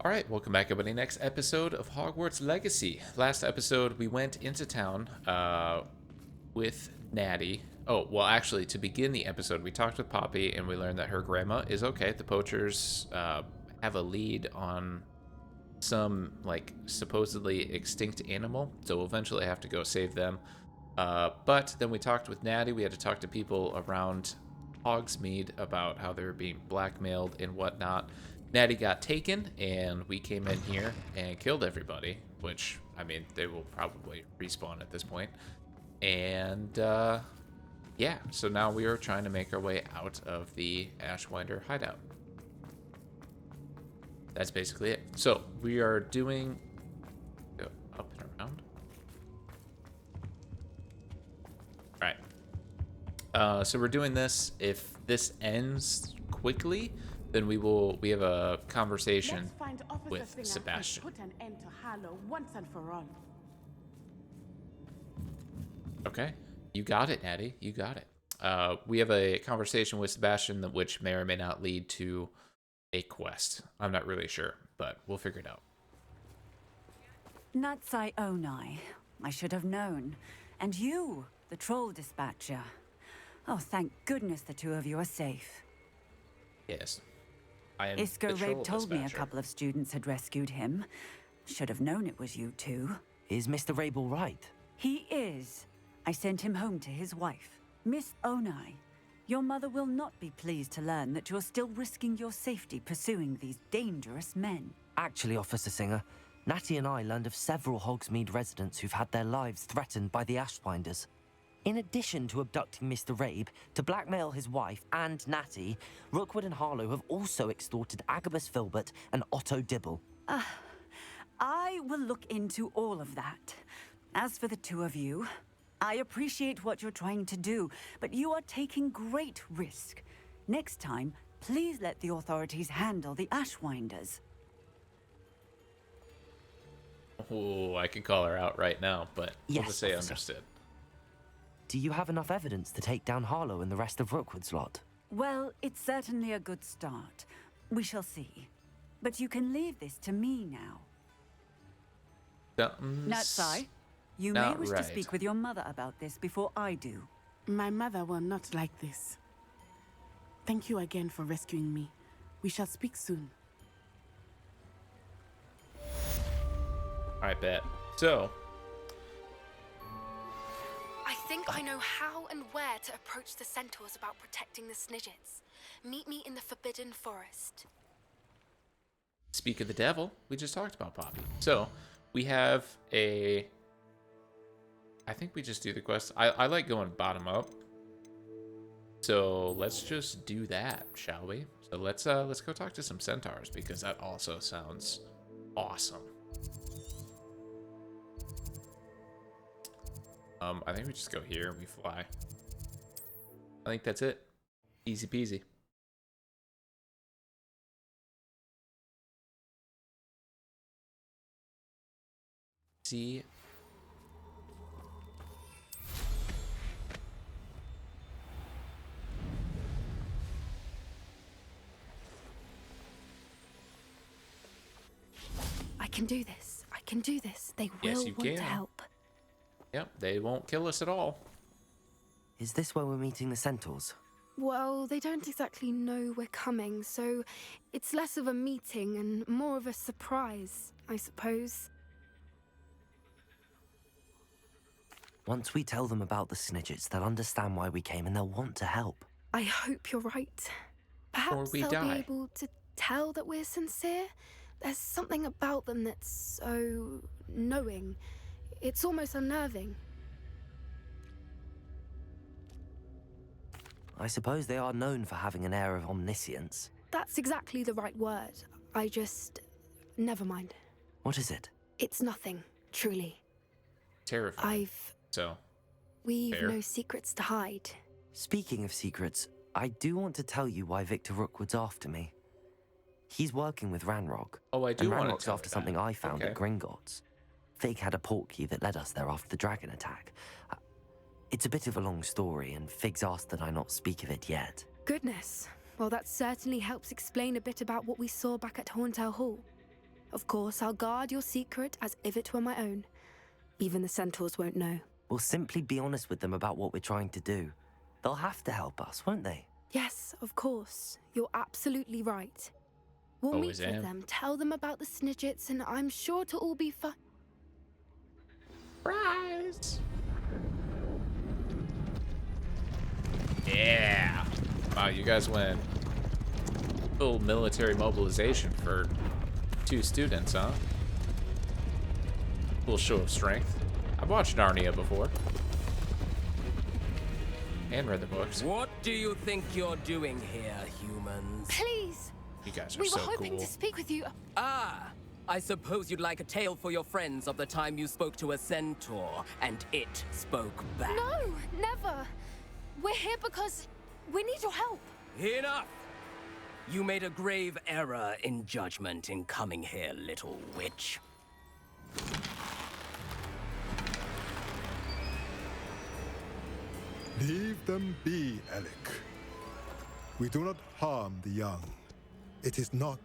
All right, welcome back, everybody. Next episode of Hogwarts Legacy. Last episode, we went into town with Natty. Oh, well, actually, to begin the episode, we talked with Poppy, and we learned that her grandma is okay. The poachers have a lead on some, like, supposedly extinct animal, so we'll eventually have to go save them. But then we talked with Natty. We had to talk to people around Hogsmeade about how they were being blackmailed and whatnot. Natty got taken, and we came in here and killed everybody, which, I mean, they will probably respawn at this point. And, yeah, so now we are trying to make our way out of the Ashwinder hideout. That's basically it. So, we are doing... Go up and around. Alright. So we're doing this. If this ends quickly, then we have a conversation with Sebastian. Put an end to Harlow once and for all. Okay, you got it, Natty. You got it. We have a conversation with Sebastian which may or may not lead to a quest. I'm not really sure, but we'll figure it out. Natsai Onai. I should have known. And you, the troll dispatcher. Oh, thank goodness the two of you are safe. Yes. I am Isco the troll Rabe told me a dispatcher. couple of students had rescued him. Should have known it was you two. Is Mr. Rabe all right? He is. I sent him home to his wife. Miss Onai, your mother will not be pleased to learn that you're still risking your safety pursuing these dangerous men. Actually, Officer Singer, Natty and I learned of several Hogsmeade residents who've had their lives threatened by the Ashwinders. In addition to abducting Mr. Rabe to blackmail his wife and Natty, Rookwood and Harlow have also extorted Agabus Filbert and Otto Dibble. I will look into all of that. As for the two of you, I appreciate what you're trying to do, but you are taking great risk. Next time, please let the authorities handle the Ashwinders. Oh, I can call her out right now, but we'll Yes, just say officer. understood. Do you have enough evidence to take down Harlow and the rest of Rookwood's lot? Well, it's certainly a good start. We shall see. But you can leave this to me now. Natsai, you may not wish to right. speak with your mother about this before I do. My mother will not like this. Thank you again for rescuing me. We shall speak soon. Alright, bet. So, I think I know how and where to approach the centaurs about protecting the Snidgets. Meet me in the Forbidden Forest. speak of the devil, we just talked about Poppy. So, we have a... I think we just do the quest. I like going bottom up. So, let's just do that, shall we? So, let's go talk to some centaurs, because that also sounds awesome. I think we just go here and we fly. I think that's it. Easy peasy. See. I can do this. I can do this. They Yes, will you want to can. help. Yep, they won't kill us at all. Is this where we're meeting the centaurs? Well, they don't exactly know we're coming, so it's less of a meeting and more of a surprise, I suppose. Once we tell them about the Snidgets, they'll understand why we came and they'll want to help. I hope you're right. Perhaps we they'll die. be able to tell that we're sincere. There's something about them that's so knowing. It's almost unnerving. I suppose they are known for having an air of omniscience. That's exactly the right word. I just... Never mind. What is it? It's nothing, truly. Terrifying. So, We've Fair. no secrets to hide. Speaking of secrets, I do want to tell you why Victor Rookwood's after me. He's working with Ranrock. oh, I do And want Ranrock's to tell after her something that. I found Okay. at Gringotts. Fig had a portkey that led us there after the dragon attack. It's a bit of a long story, and Fig's asked that I not speak of it yet. Goodness. Well, that certainly helps explain a bit about what we saw back at Horntail Hall. Of course, I'll guard your secret as if it were my own. Even the centaurs won't know. We'll simply be honest with them about what we're trying to do. They'll have to help us, won't they? Yes, of course. You're absolutely right. We'll Always meet with am. them, tell them about the snidgets, and I'm sure to all be fine. Surprise! Yeah! Wow, you guys went full military mobilization for 2 students, huh? Cool show of strength. I've watched Narnia before. And read the books. What do you think you're doing here, humans? Please! You guys are We so were hoping cool. to speak with you. Ah, I suppose you'd like a tale for your friends of the time you spoke to a centaur and it spoke back. No, never. We're here because we need your help. Enough! You made a grave error in judgment in coming here, little witch. Leave them be, Alec. We do not harm the young. It is not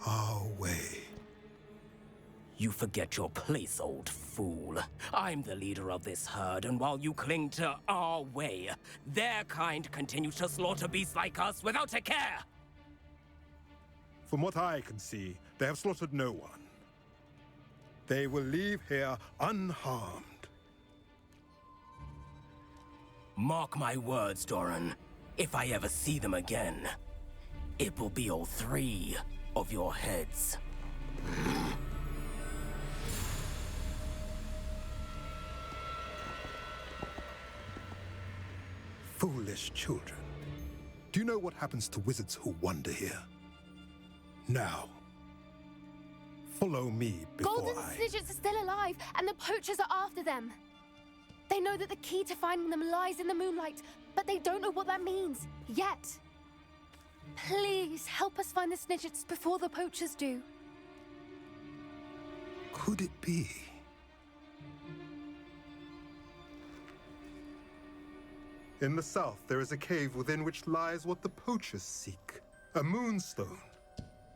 our way. You forget your place, old fool. I'm the leader of this herd, and while you cling to our way, their kind continue to slaughter beasts like us without a care! From what I can see, they have slaughtered no one. They will leave here unharmed. Mark my words, Doran. If I ever see them again, it will be all 3 of your heads. Foolish children. Do you know what happens to wizards who wander here? Now, follow me before Golden I... snidgets are still alive, and the poachers are after them. They know that the key to finding them lies in the moonlight, but they don't know what that means, yet. Please, help us find the snidgets before the poachers do. Could it be? In the south, there is a cave within which lies what the poachers seek. A moonstone.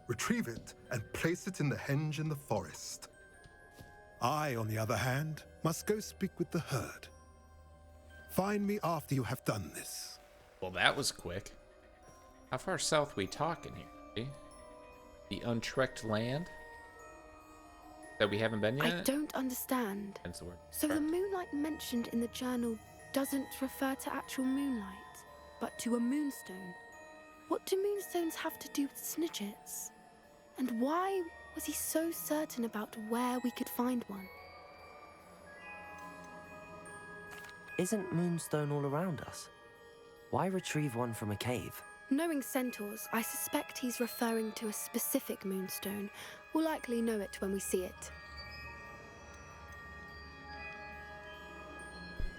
Retrieve it and place it in the henge in the forest. I, on the other hand, must go speak with the herd. Find me after you have done this. Well, that was quick. How far south we talking here? The untrekked land? That we haven't been yet? I don't understand. That's the word. So the moonlight mentioned in the journal doesn't refer to actual moonlight, but to a moonstone. What do moonstones have to do with snidgets? And why was he so certain about where we could find one? Isn't Moonstone all around us? Why retrieve one from a cave? Knowing centaurs, I suspect he's referring to a specific moonstone. We'll likely know it when we see it.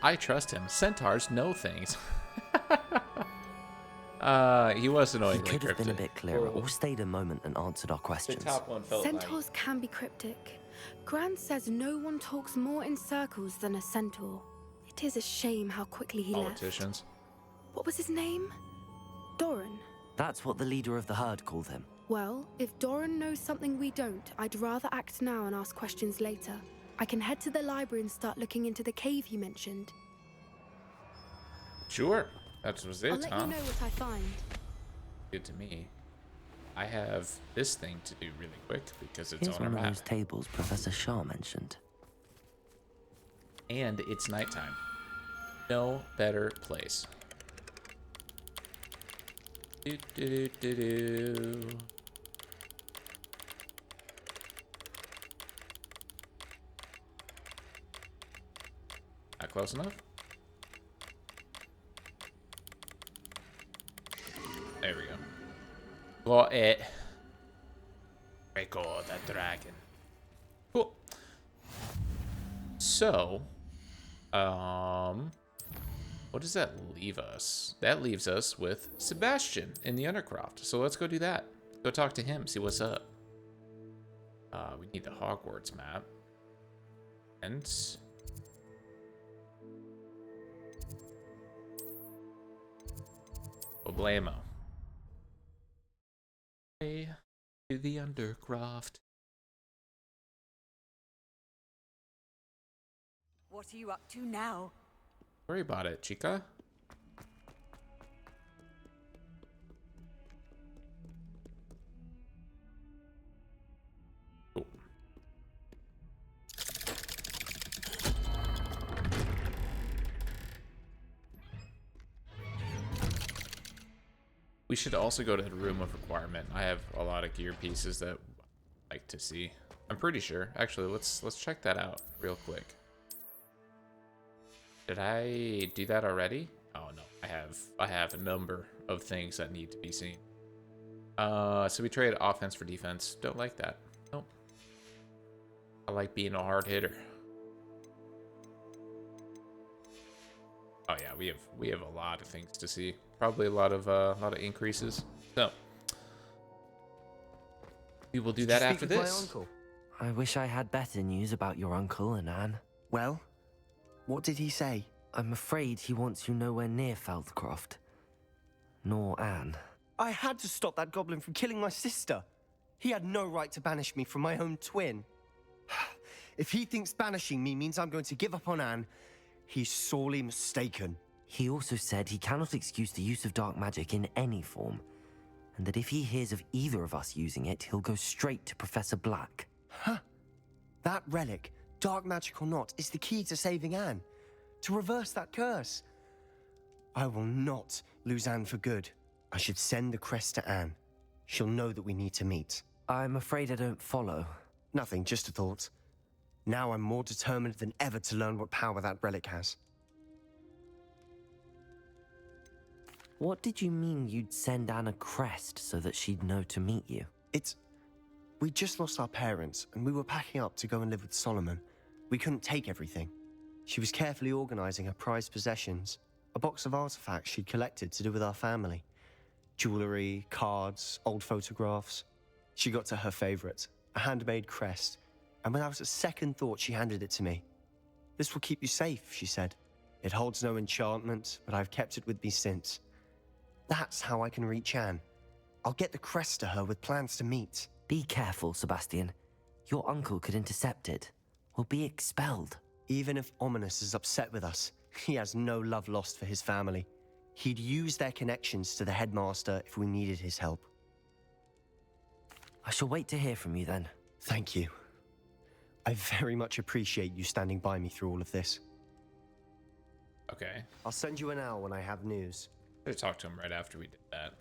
I trust him. Centaurs know things. He was He annoyingly could have been a cryptic. bit clearer, Whoa. or stayed a moment and answered our The questions. top one felt Centaurs can be cryptic. Gran says no one talks more in circles than a centaur. It is a shame how quickly he left. politicians. What was his name? Doran. That's what the leader of the herd called him. Well, if Doran knows something we don't, I'd rather act now and ask questions later. I can head to the library and start looking into the cave you mentioned. Sure. That was I'll it, let huh? you know what I find. Good to me. I have this thing to do really quick because it's Here's on our one of map. those tables Professor Shah mentioned. And it's nighttime. No better place. Do, do, do, do, do. Not close enough? There we go. Got it. Record the dragon. Cool. So, what does that leave us? That leaves us with Sebastian in the Undercroft. So let's go do that. Go talk to him, see what's up. We need the Hogwarts map. And Oblamo. To the Undercroft. What are you up to now? Worry about it, chica. Cool. We should also go to the room of requirement. I have a lot of gear pieces that I'd like to see. I'm pretty sure. Actually, let's check that out real quick. Did I do that already? Oh no, I have a number of things that need to be seen. So we trade offense for defense. Don't like that. Nope. I like being a hard hitter. Oh yeah, we have a lot of things to see. Probably a lot of increases. So we will do that after My this. uncle? I wish I had better news about your uncle and Anne. Well, what did he say? I'm afraid he wants you nowhere near Feldcroft. Nor Anne. I had to stop that goblin from killing my sister. He had no right to banish me from my own twin. If he thinks banishing me means I'm going to give up on Anne, he's sorely mistaken. He also said he cannot excuse the use of dark magic in any form, and that if he hears of either of us using it, he'll go straight to Professor Black. Huh. That relic, dark magic or not, is the key to saving Anne. To reverse that curse. I will not lose Anne for good. I should send the crest to Anne. She'll know that we need to meet. I'm afraid I don't follow. Nothing, just a thought. Now I'm more determined than ever to learn what power that relic has. What did you mean you'd send Anne a crest so that she'd know to meet you? We just lost our parents, and we were packing up to go and live with Solomon. We couldn't take everything. She was carefully organizing her prized possessions, a box of artifacts she'd collected to do with our family. Jewelry, cards, old photographs. She got to her favorite, a handmade crest, and without a second thought, she handed it to me. This will keep you safe, she said. It holds no enchantment, but I've kept it with me since. That's how I can reach Anne. I'll get the crest to her with plans to meet. Be careful, Sebastian. Your uncle could intercept it. We'll be expelled. Even if Ominous is upset with us, he has no love lost for his family. He'd use their connections to the headmaster if we needed his help. I shall wait to hear from you then. Thank you. I very much appreciate you standing by me through all of this. Okay. I'll send you an owl when I have news. I should talk to him right after we did that.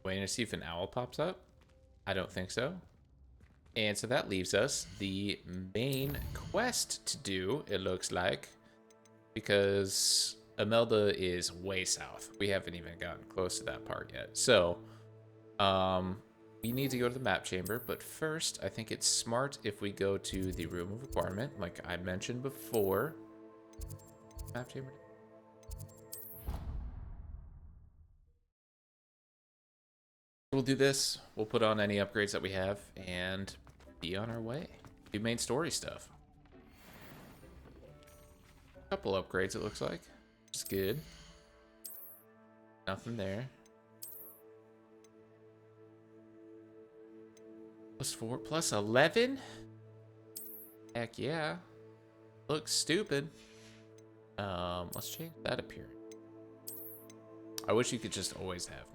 Waiting to see if an owl pops up. I don't think so. And so that leaves us the main quest to do, it looks like. Because Imelda is way south. We haven't even gotten close to that part yet. So, we need to go to the map chamber. But first, I think it's smart if we go to the room of requirement, like I mentioned before. Map chamber. We'll do this. We'll put on any upgrades that we have and be on our way. Do main story stuff. Couple upgrades, it looks like. Which is good. Nothing there. +4, +11? Heck yeah. Looks stupid. Let's change that appearance. I wish you could just always have.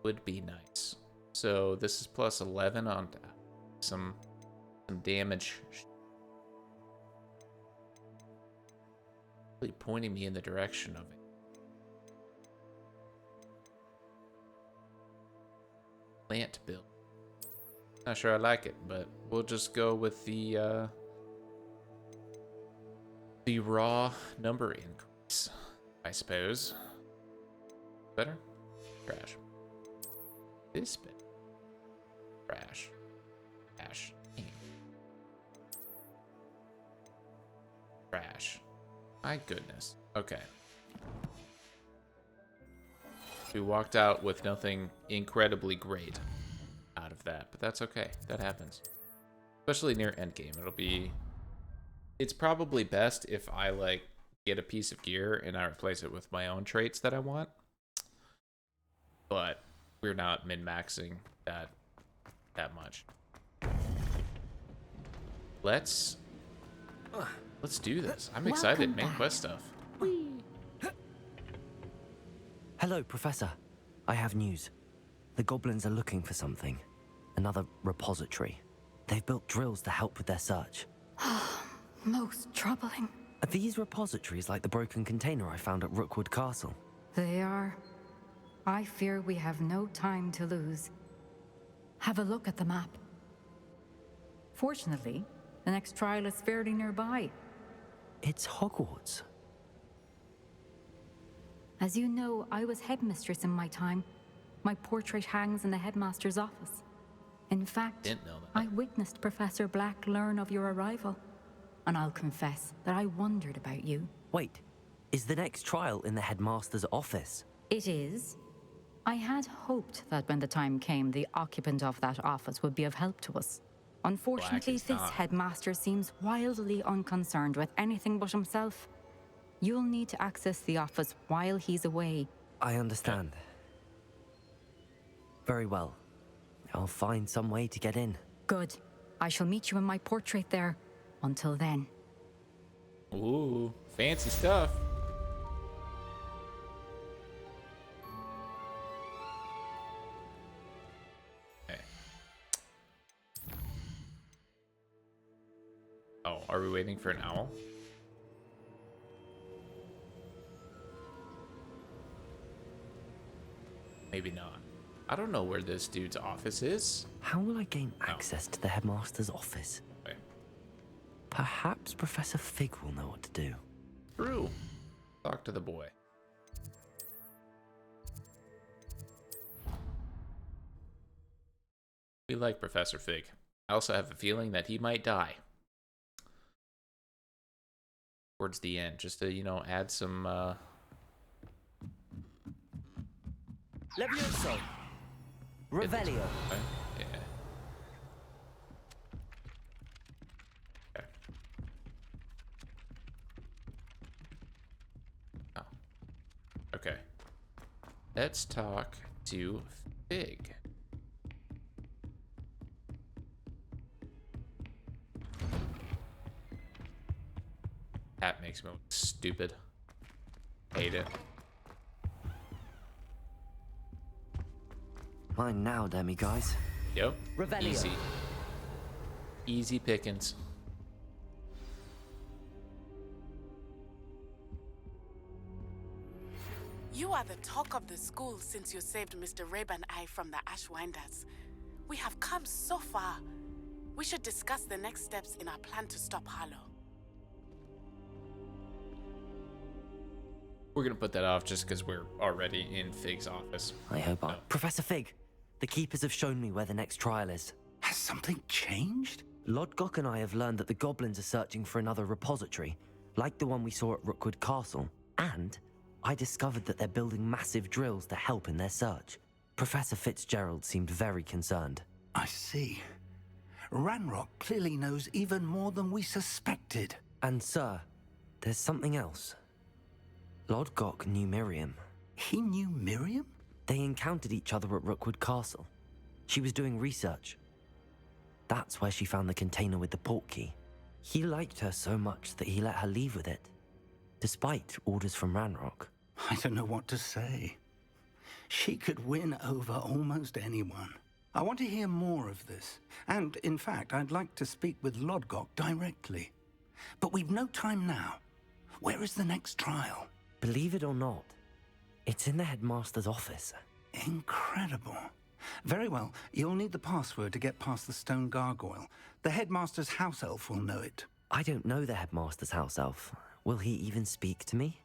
Would be nice. So this is +11 on some damage. Really pointing me in the direction of it. Plant build. Not sure I like it, but we'll just go with the raw number increase, I suppose. Better? Trash. This bit. Trash. Trash. Trash. My goodness. Okay. We walked out with nothing incredibly great out of that, but that's okay. That happens. Especially near endgame. It's probably best if I like get a piece of gear and I replace it with my own traits that I want. But we're not min-maxing that much. Let's do this. I'm excited. Welcome Main back. quest stuff. Hello, Professor. I have news. The goblins are looking for something. Another repository. They've built drills to help with their search. Most troubling. Are these repositories like the broken container I found at Rookwood Castle? They are. I fear we have no time to lose. Have a look at the map. Fortunately, the next trial is fairly nearby. It's Hogwarts. As you know, I was headmistress in my time. My portrait hangs in the headmaster's office. In fact, Didn't know that. I witnessed Professor Black learn of your arrival. And I'll confess that I wondered about you. Wait, is the next trial in the headmaster's office? It is. I had hoped that when the time came, the occupant of that office would be of help to us. Unfortunately, is this not. headmaster seems wildly unconcerned with anything but himself. You'll need to access the office while he's away. I understand. Very well. I'll find some way to get in. Good. I shall meet you in my portrait there. Until then. Ooh, fancy stuff. Okay. Oh, are we waiting for an owl? Maybe not. I don't know where this dude's office is. How will I gain access to the headmaster's office? Okay. Perhaps Professor Fig will know what to do. True. Talk to the boy. We like Professor Fig. I also have a feeling that he might die towards the end, just to, you know, add some Levioso! Revelio! Okay. Yeah. Okay. Oh. Okay. Let's talk to Fig. That makes me look stupid. Hate it. Mine now, guys. Yep. Revelio. Easy. Easy pickings. You are the talk of the school since you saved Mr. Rabe and I from the Ashwinders. We have come so far. We should discuss the next steps in our plan to stop Harlow. We're gonna put that off just because we're already in Fig's office. I hope I... Professor Fig, the Keepers have shown me where the next trial is. Has something changed? Lodgok and I have learned that the goblins are searching for another repository, like the one we saw at Rookwood Castle. And I discovered that they're building massive drills to help in their search. Professor Fitzgerald seemed very concerned. I see. Ranrock clearly knows even more than we suspected. And sir, there's something else. Lodgok knew Miriam. He knew Miriam? They encountered each other at Rookwood Castle. She was doing research. That's where she found the container with the port key. He liked her so much that he let her leave with it, despite orders from Ranrock. I don't know what to say. She could win over almost anyone. I want to hear more of this. And, in fact, I'd like to speak with Lodgok directly. But we've no time now. Where is the next trial? Believe it or not, it's in the headmaster's office. Incredible. Very well. You'll need the password to get past the stone gargoyle. The headmaster's house elf will know it. I don't know the headmaster's house elf. Will he even speak to me?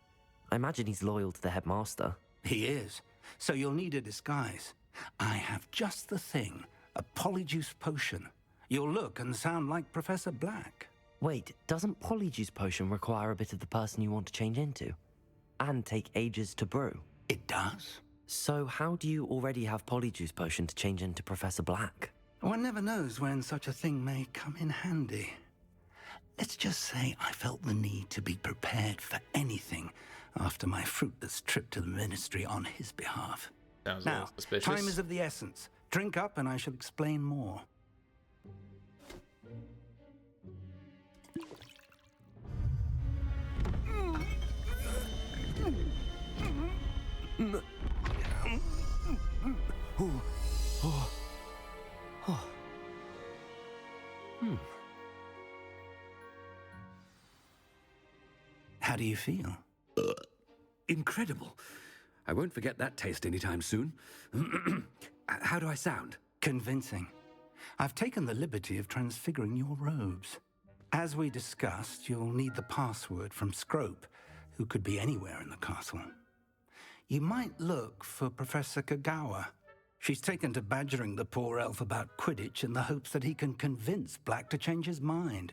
I imagine he's loyal to the headmaster. He is. So you'll need a disguise. I have just the thing. A polyjuice potion. You'll look and sound like Professor Black. Wait, doesn't Polyjuice Potion require a bit of the person you want to change into? And take ages to brew? It does. So how do you already have Polyjuice Potion to change into Professor Black? One never knows when such a thing may come in handy. Let's just say I felt the need to be prepared for anything after my fruitless trip to the ministry on his behalf. Sounds a Now, little suspicious. time is of the essence. Drink up and I shall explain more. How do you feel? Incredible. I won't forget that taste anytime soon. How do I sound? Convincing. I've taken the liberty of transfiguring your robes. As we discussed, you'll need the password from Scrope, who could be anywhere in the castle. You might look for Professor Kagawa. She's taken to badgering the poor elf about Quidditch in the hopes that he can convince Black to change his mind.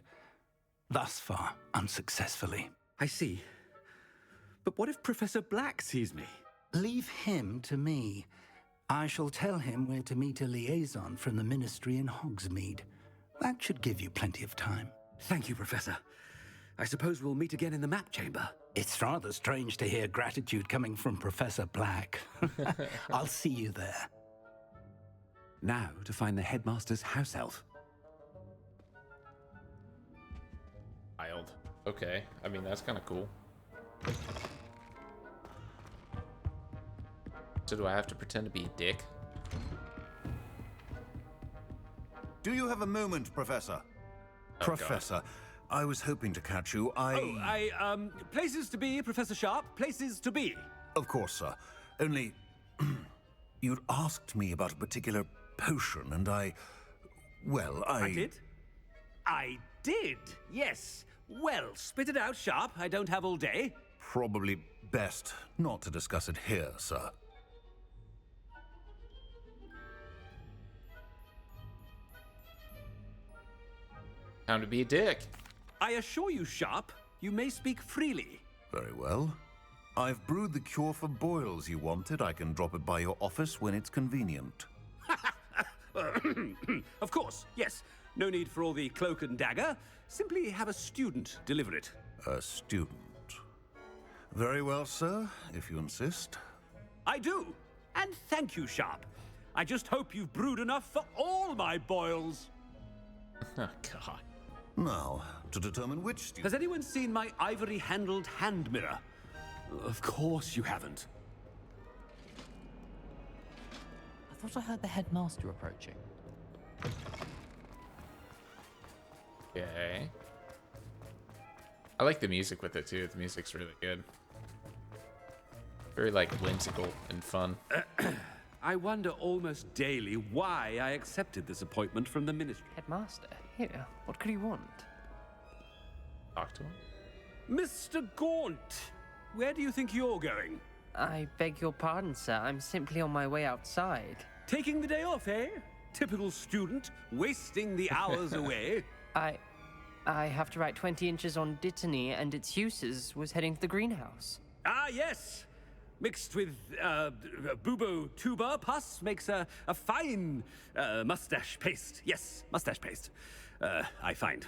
Thus far, unsuccessfully. I see. But what if Professor Black sees me? Leave him to me. I shall tell him where to meet a liaison from the Ministry in Hogsmeade. That should give you plenty of time. Thank you, Professor. I suppose we'll meet again in the map chamber. It's rather strange to hear gratitude coming from Professor Black. I'll see you there. Now to find the headmaster's house elf. Wild. Okay. I mean, that's kind of cool. So do I have to pretend to be a dick? Do you have a moment, Professor? Oh, Professor, I was hoping to catch you. Places to be, Professor Sharp. Places to be. Of course, sir. Only, you'd asked me about a particular potion, and I did? I did, yes. Well, spit it out, Sharp. I don't have all day. Probably best not to discuss it here, sir. Time to be a dick. I assure you, Sharp, you may speak freely. Very well. I've brewed the cure for boils you wanted. I can drop it by your office when it's convenient. Of course, yes. No need for all the cloak and dagger. Simply have a student deliver it. A student. Very well, sir, if you insist. I do. And thank you, Sharp. I just hope you've brewed enough for all my boils. Oh, God. Now, to determine which student... Has anyone seen my ivory-handled hand mirror? Of course you haven't. I thought I heard the headmaster approaching. Okay. I like the music with it, too. The music's really good. Very, like, whimsical and fun. I wonder almost daily why I accepted this appointment from the ministry. Headmaster? Here, what could he want? Talk to him. Mr. Gaunt, where do you think you're going? I beg your pardon, sir. I'm simply on my way outside. Taking the day off, eh? Typical student, wasting the hours away. I have to write 20 inches on Dittany and its uses. Was heading to the greenhouse. Ah, yes. Mixed with bubo tuber pus makes a fine mustache paste. Yes, mustache paste. I find.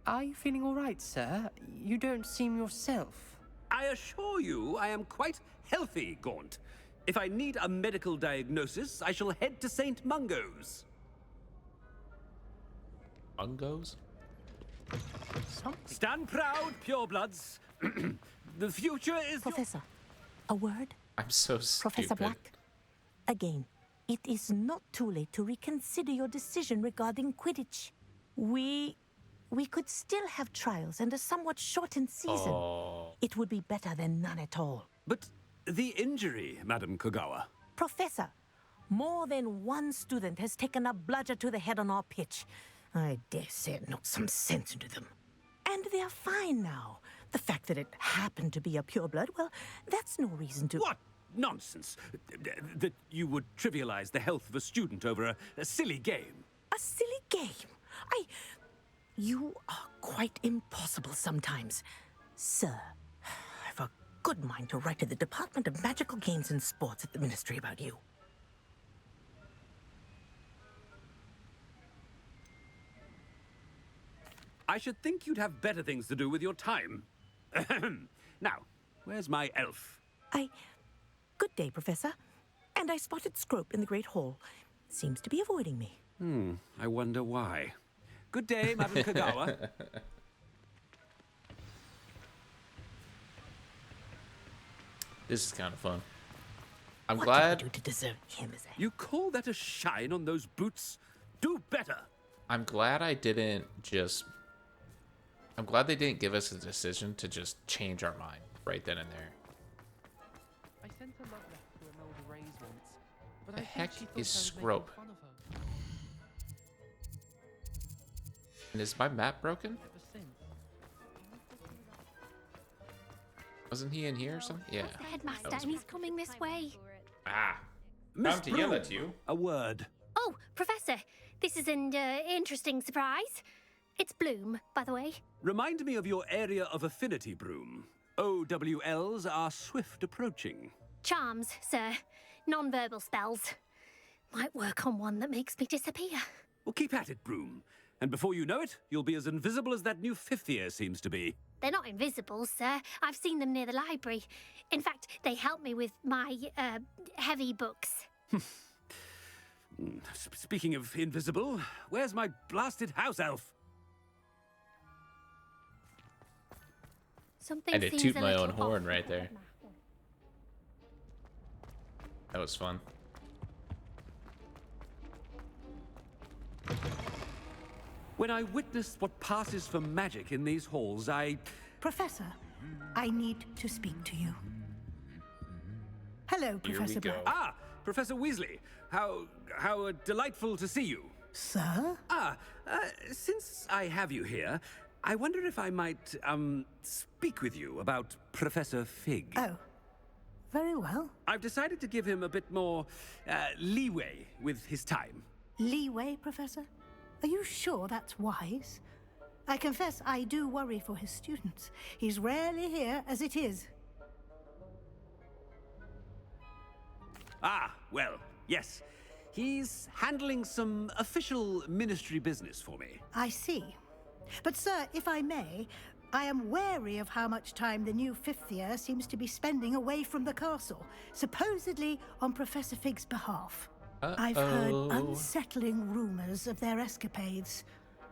Are you feeling all right, sir? You don't seem yourself. I assure you I am quite healthy, Gaunt. If I need a medical diagnosis, I shall head to St. Mungo's. Mungo's? Stand proud, purebloods. The future is... Professor, a word? I'm so stupid. Professor Black, again, it is not too late to reconsider your decision regarding Quidditch. We could still have trials and a somewhat shortened season. Oh. It would be better than none at all. But the injury, Madam Kagawa. Professor, more than one student has taken a bludger to the head on our pitch. I dare say it knocked some sense into them. And they're fine now. The fact that it happened to be a pureblood, well, that's no reason to... What nonsense! That you would trivialize the health of a student over a silly game. A silly game? You are quite impossible sometimes. Sir, I've a good mind to write to the Department of Magical Games and Sports at the Ministry about you. I should think you'd have better things to do with your time. Now, where's my elf? Good day, Professor. And I spotted Scrope in the Great Hall. Seems to be avoiding me. I wonder why. Good day, Madam Kagawa. This is kind of fun. I'm what glad. did we do to deserve him as a... You call that a shine on those boots? Do better. I'm glad I didn't just. I'm glad they didn't give us a decision to just change our mind right then and there. I sent a love letter to Imelda Reyes once, but The I think heck she thought is I was making Scrope? fun of her. And is my map broken? Ever since. Wasn't he in here or something? Yeah. The headmaster, and he's coming this way. Ah. Miss Time to yell Broom, at you. a word. Oh, Professor, this is an interesting surprise. It's Bloom, by the way. Remind me of your area of affinity, Broom. OWLs are swift approaching. Charms, sir. Non-verbal spells. Might work on one that makes me disappear. Well, keep at it, Broom. And before you know it, you'll be as invisible as that new fifth year seems to be. They're not invisible, sir. I've seen them near the library. In fact, they help me with my, heavy books. Speaking of invisible, where's my blasted house elf? Something I did seems toot a my little own horn off. right there. That was fun. When I witnessed what passes for magic in these halls, Professor, I need to speak to you. Hello, Professor Black. Ah, Professor Weasley. How delightful to see you. Sir? Since I have you here, I wonder if I might, speak with you about Professor Fig. Oh, very well. I've decided to give him a bit more, leeway with his time. Leeway, Professor? Are you sure that's wise? I confess I do worry for his students. He's rarely here as it is. Ah, well, yes. He's handling some official ministry business for me. I see. But, sir, if I may, I am wary of how much time the new fifth year seems to be spending away from the castle, supposedly on Professor Fig's behalf. I've heard unsettling rumors of their escapades.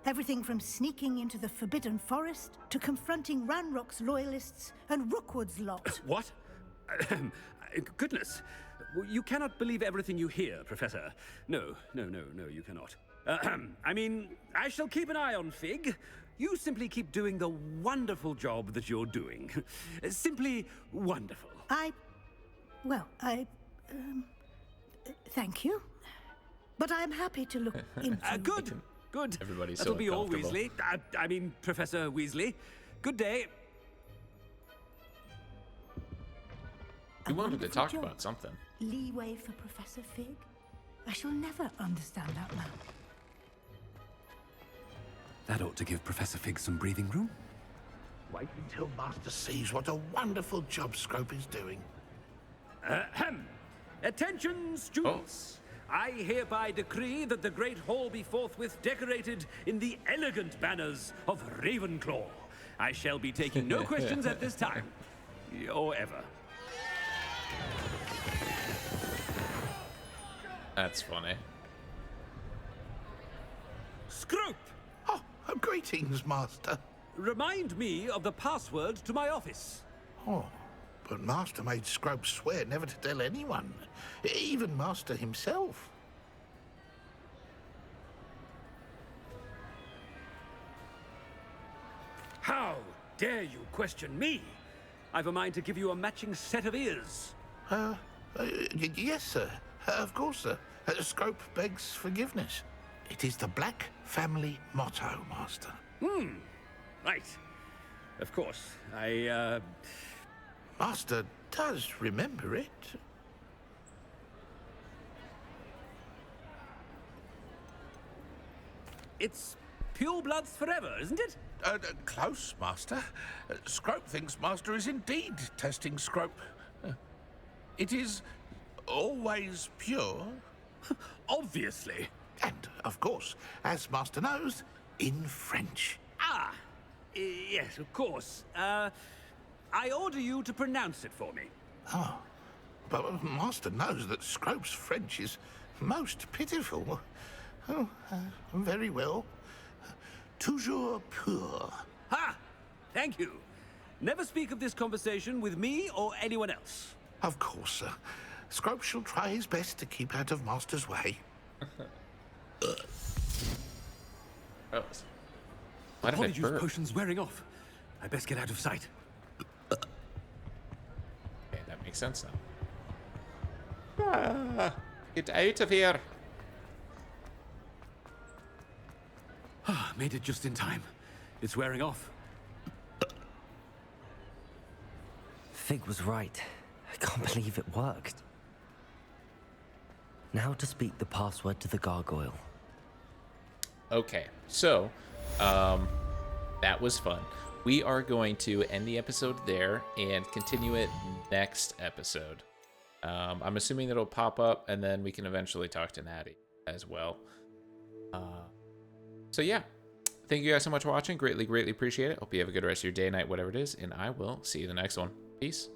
Everything from sneaking into the Forbidden Forest to confronting Ranrock's loyalists and Rookwood's lot. What? Goodness. You cannot believe everything you hear, Professor. No, you cannot. I mean, I shall keep an eye on Fig. You simply keep doing the wonderful job that you're doing. Simply wonderful. Thank you. But I'm happy to look into... Good. Everybody's That'll so be all, uncomfortable. Weasley. I mean, Professor Weasley. Good day. We wanted to talk about something. Leeway for Professor Fig? I shall never understand that man. That ought to give Professor Fig some breathing room. Wait until Master sees what a wonderful job Scrope is doing. Ahem. Attention, students. I hereby decree that the Great Hall be forthwith decorated in the elegant banners of Ravenclaw. I shall be taking no questions at this time. Or ever. That's funny. Scrope! Oh, greetings, Master. Remind me of the password to my office. Oh, but Master made Scrope swear never to tell anyone, even Master himself. How dare you question me? I've a mind to give you a matching set of ears. Yes, sir. Of course, sir. Scrope begs forgiveness. It is the Black family motto, Master. Right. Of course. Master does remember it. It's pure bloods forever, isn't it? Close, Master. Scrope thinks Master is indeed testing Scrope. It is always pure. Obviously. And, of course, as Master knows, in French. Ah, yes, of course. I order you to pronounce it for me. Oh, but Master knows that Scrope's French is most pitiful. Oh, very well. Toujours pur. Ha! Thank you. Never speak of this conversation with me or anyone else. Of course, sir. Scrope shall try his best to keep out of Master's way. Oh. The Polyjuice potion's wearing off. I best get out of sight. Okay, that makes sense now. Get out of here. Made it just in time. It's wearing off. Fig was right. I can't believe it worked. Now to speak the password to the gargoyle. Okay, so that was fun. We are going to end the episode there and continue it next episode. I'm assuming that it'll pop up, and then we can eventually talk to Natty as well. So yeah, thank you guys so much for watching. Greatly, greatly appreciate it. Hope you have a good rest of your day, night, whatever it is, and I will see you in the next one. Peace.